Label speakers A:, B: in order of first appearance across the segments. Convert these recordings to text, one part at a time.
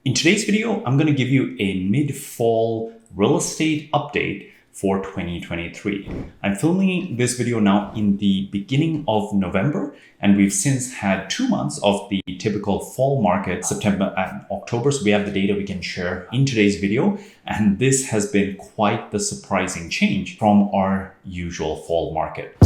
A: In today's video, I'm going to give you a mid-fall real estate update for 2023. I'm filming this video now in the beginning of November, and we've since had 2 months of the typical fall market, September and October. So we have the data we can share in today's video. And this has been quite the surprising change from our usual fall market.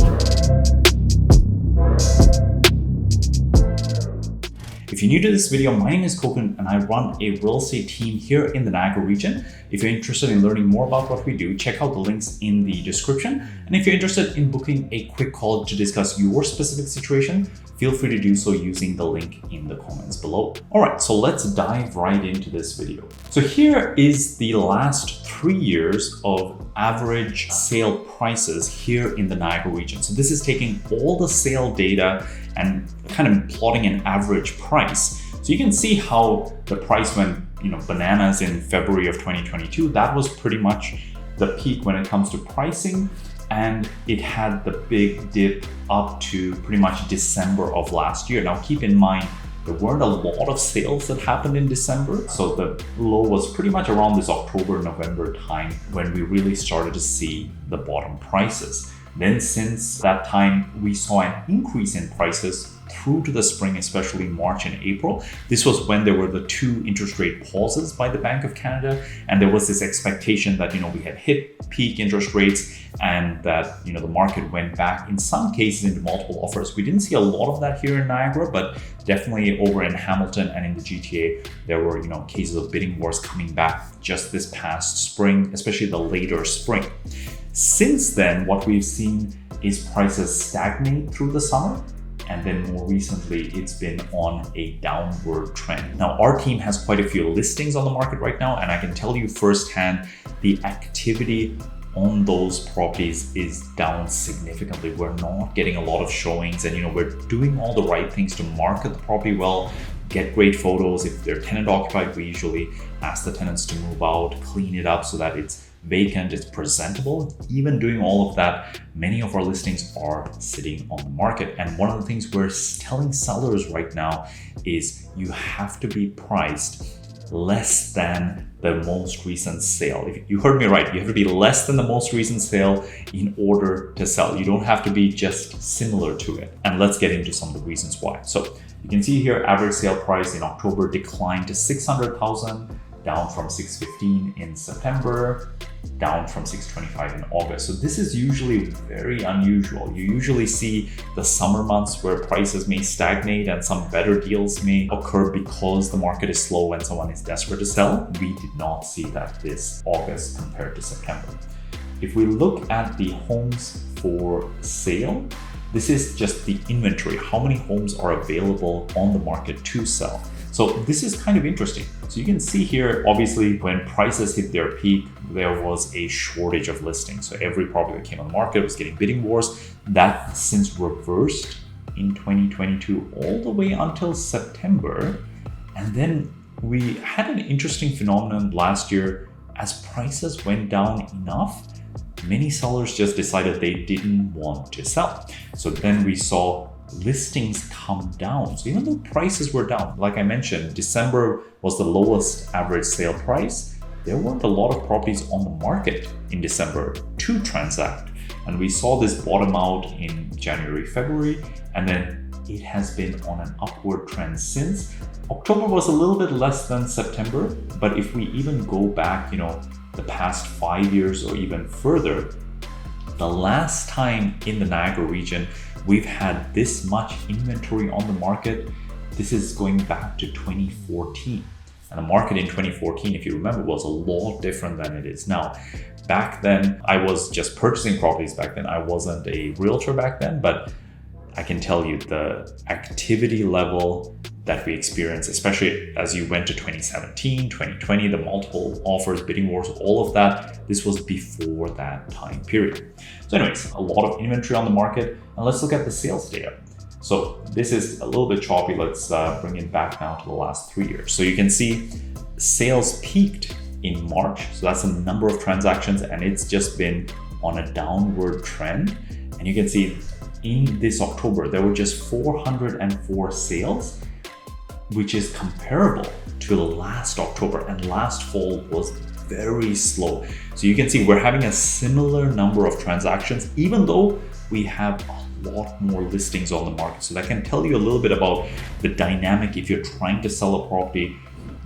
A: If you're new to this video, my name is Koukun and I run a real estate team here in the Niagara region. If you're interested in learning more about what we do, check out the links in the description. And if you're interested in booking a quick call to discuss your specific situation, feel free to do so using the link in the comments below. All right, so let's dive right into this video. So here is the last 3 years of average sale prices here in the Niagara region. So this is taking all the sale data and kind of plotting an average price. So you can see how the price went, bananas in February of 2022. That was pretty much the peak when it comes to pricing. And it had the big dip up to pretty much December of last year. Now keep in mind, there weren't a lot of sales that happened in December. So the low was pretty much around this October, November time when we really started to see the bottom prices. Then since that time, we saw an increase in prices through to the spring, especially March and April. This was when there were the 2 interest rate pauses by the Bank of Canada. And there was this expectation that, we had hit peak interest rates and that, the market went back in some cases into multiple offers. We didn't see a lot of that here in Niagara, but definitely over in Hamilton and in the GTA, there were, cases of bidding wars coming back just this past spring, especially the later spring. Since then, what we've seen is prices stagnate through the summer. And then more recently, it's been on a downward trend. Now, our team has quite a few listings on the market right now, and I can tell you firsthand, the activity on those properties is down significantly. We're not getting a lot of showings, and we're doing all the right things to market the property well, get great photos. If they're tenant occupied, we usually ask the tenants to move out, clean it up so that it's vacant, it's presentable. Even doing all of that, many of our listings are sitting on the market. And one of the things we're telling sellers right now is you have to be priced less than the most recent sale. If you heard me right, you have to be less than the most recent sale in order to sell. You don't have to be just similar to it. And let's get into some of the reasons why. So you can see here, average sale price in October declined to $600,000, down from $615,000 in September, down from $625,000 in August. So this is usually very unusual. You usually see the summer months where prices may stagnate and some better deals may occur because the market is slow and someone is desperate to sell. We did not see that this August compared to September. If we look at the homes for sale, this is just the inventory. How many homes are available on the market to sell? So this is kind of interesting. So you can see here, obviously, when prices hit their peak, there was a shortage of listings. So every property that came on the market was getting bidding wars. That since reversed in 2022 all the way until September. And then we had an interesting phenomenon last year. As prices went down enough, many sellers just decided they didn't want to sell. So then we saw listings come down. So even though prices were down, like I mentioned, December was the lowest average sale price. There weren't a lot of properties on the market in December to transact. And we saw this bottom out in January, February, and then it has been on an upward trend since. October was a little bit less than September, but if we even go back, the past 5 years or even further, the last time in the Niagara region we've had this much inventory on the market, this is going back to 2014. And the market in 2014, if you remember, was a lot different than it is now. Back then, I was just purchasing properties back then. I wasn't a realtor back then, but I can tell you the activity level that we experienced, especially as you went to 2017, 2020, the multiple offers, bidding wars, all of that, this was before that time period. So anyways, a lot of inventory on the market. And let's look at the sales data. So this is a little bit choppy. Let's bring it back now to the last 3 years. So you can see sales peaked in March. So that's the number of transactions, and it's just been on a downward trend. And you can see in this October, there were just 404 sales. which is comparable to last October, and last fall was very slow. So you can see we're having a similar number of transactions, even though we have a lot more listings on the market. So that can tell you a little bit about the dynamic. If you're trying to sell a property,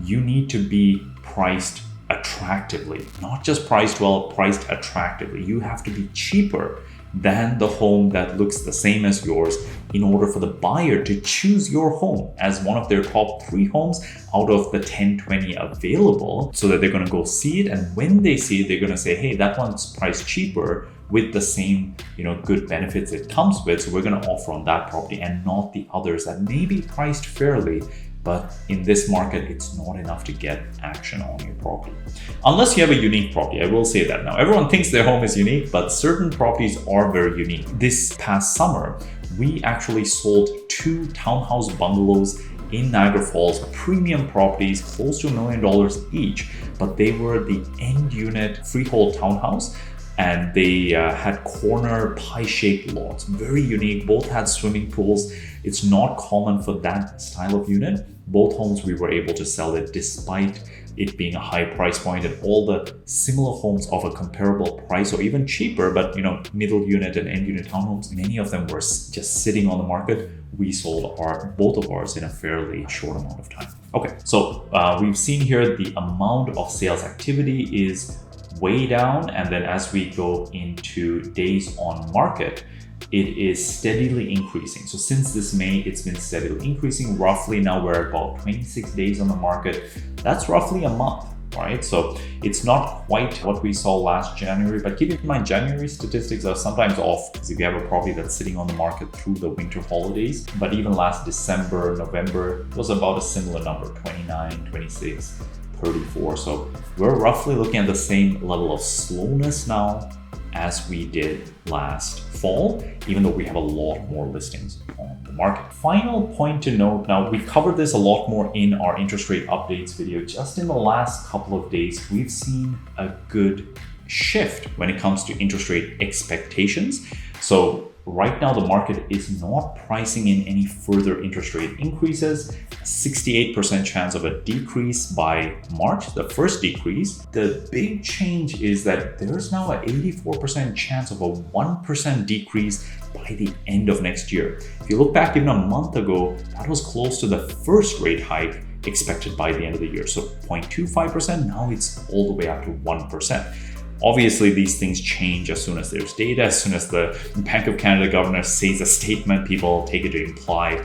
A: you need to be priced attractively, not just priced well, priced attractively. You have to be cheaper than the home that looks the same as yours in order for the buyer to choose your home as one of their top 3 homes out of the 10, 20 available, so that they're going to go see it. And when they see it, they're going to say, hey, that one's priced cheaper with the same, good benefits it comes with. So we're going to offer on that property and not the others that may be priced fairly, but in this market, it's not enough to get action on your property. Unless you have a unique property, I will say that now. Everyone thinks their home is unique, but certain properties are very unique. This past summer, we actually sold 2 townhouse bungalows in Niagara Falls, premium properties, close to $1 million each, but they were the end unit freehold townhouse. And they had corner pie-shaped lots, very unique. Both had swimming pools. It's not common for that style of unit. Both homes, we were able to sell it despite it being a high price point, and all the similar homes of a comparable price or even cheaper, but middle unit and end unit townhomes, many of them were just sitting on the market. We sold both of ours in a fairly short amount of time. Okay, so we've seen here the amount of sales activity is way down, and then as we go into days on market, it is steadily increasing. So since this May, it's been steadily increasing. Roughly now we're about 26 days on the market. That's roughly a month, right? So it's not quite what we saw last January, but keep in mind, January statistics are sometimes off because if you have a property that's sitting on the market through the winter holidays. But even last December, November was about a similar number, 29, 26, 34. So we're roughly looking at the same level of slowness now as we did last fall, even though we have a lot more listings on the market. Final point to note, now we covered this a lot more in our interest rate updates video. Just in the last couple of days, we've seen a good shift when it comes to interest rate expectations. So right now the market is not pricing in any further interest rate increases. 68% chance of a decrease by March, the first decrease. The big change is that there's now an 84% chance of a 1% decrease by the end of next year. If you look back even a month ago, that was close to the first rate hike expected by the end of the year. So 0.25%, now it's all the way up to 1%. Obviously, these things change as soon as there's data, as soon as the Bank of Canada governor says a statement, people take it to imply,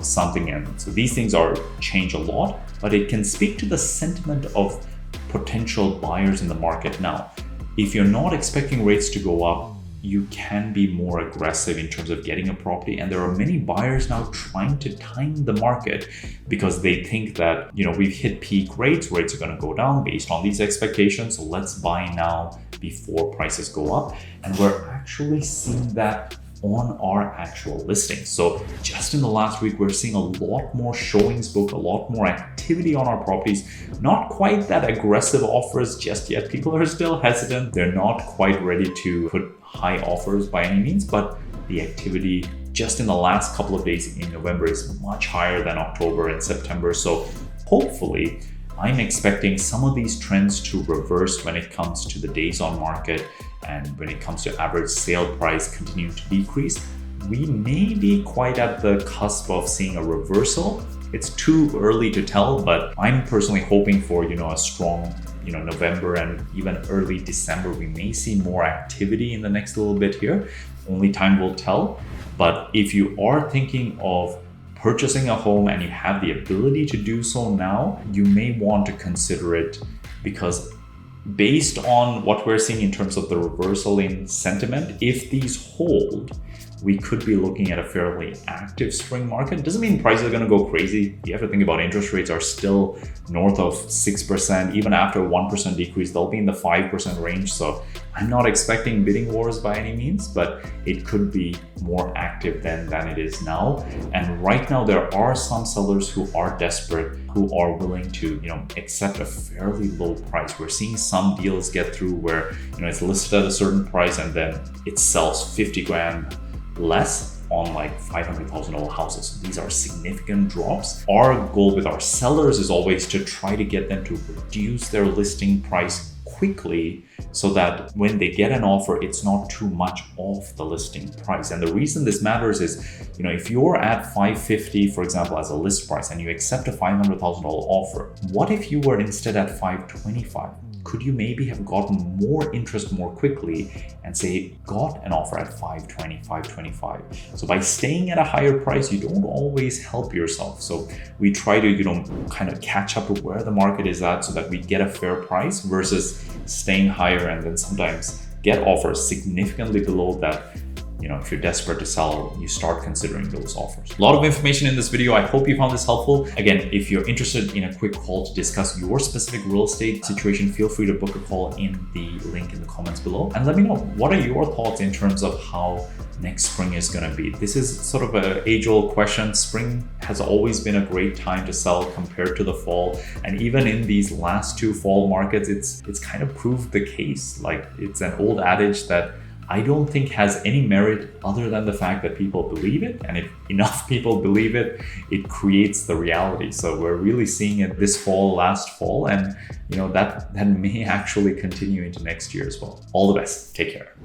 A: something. And so these things change a lot, but it can speak to the sentiment of potential buyers in the market now. If you're not expecting rates to go up, you can be more aggressive in terms of getting a property. And there are many buyers now trying to time the market because they think that, we've hit peak rates are going to go down based on these expectations. So let's buy now before prices go up. And we're actually seeing that on our actual listings. So just in the last week, we're seeing a lot more showings booked, a lot more activity on our properties. Not quite that aggressive offers just yet. People are still hesitant. They're not quite ready to put high offers by any means, but the activity just in the last couple of days in November is much higher than October and September. So hopefully, I'm expecting some of these trends to reverse when it comes to the days on market and when it comes to average sale price continuing to decrease. We may be quite at the cusp of seeing a reversal. It's too early to tell, but I'm personally hoping for, a strong, November and even early December. We may see more activity in the next little bit here. Only time will tell. But if you are thinking of purchasing a home and you have the ability to do so now, you may want to consider it, because based on what we're seeing in terms of the reversal in sentiment, if these hold, we could be looking at a fairly active spring market. Doesn't mean prices are going to go crazy. You have to think about interest rates are still north of 6%. Even after a 1% decrease, they'll be in the 5% range. So I'm not expecting bidding wars by any means, but it could be more active than it is now. And right now, there are some sellers who are desperate, who are willing to, accept a fairly low price. We're seeing some deals get through where, it's listed at a certain price and then it sells 50 grand less. on like $500,000 houses. These are significant drops. Our goal with our sellers is always to try to get them to reduce their listing price quickly so that when they get an offer, it's not too much off the listing price. And the reason this matters is, if you're at $550,000, for example, as a list price, and you accept a $500,000 offer, what if you were instead at $525,000? Could you maybe have gotten more interest more quickly and say got an offer at $520,000, $525,000? So by staying at a higher price, you don't always help yourself. So we try to, kind of catch up to where the market is at so that we get a fair price versus staying higher and then sometimes get offers significantly below that. If you're desperate to sell, you start considering those offers. A lot of information in this video. I hope you found this helpful. Again, if you're interested in a quick call to discuss your specific real estate situation, feel free to book a call in the link in the comments below. And let me know, what are your thoughts in terms of how next spring is going to be? This is sort of an age-old question. Spring has always been a great time to sell compared to the fall. And even in these last two fall markets, it's kind of proved the case. Like, it's an old adage that I don't think has any merit other than the fact that people believe it. And if enough people believe it, it creates the reality. So we're really seeing it this fall, last fall, and that may actually continue into next year as well. All the best. Take care.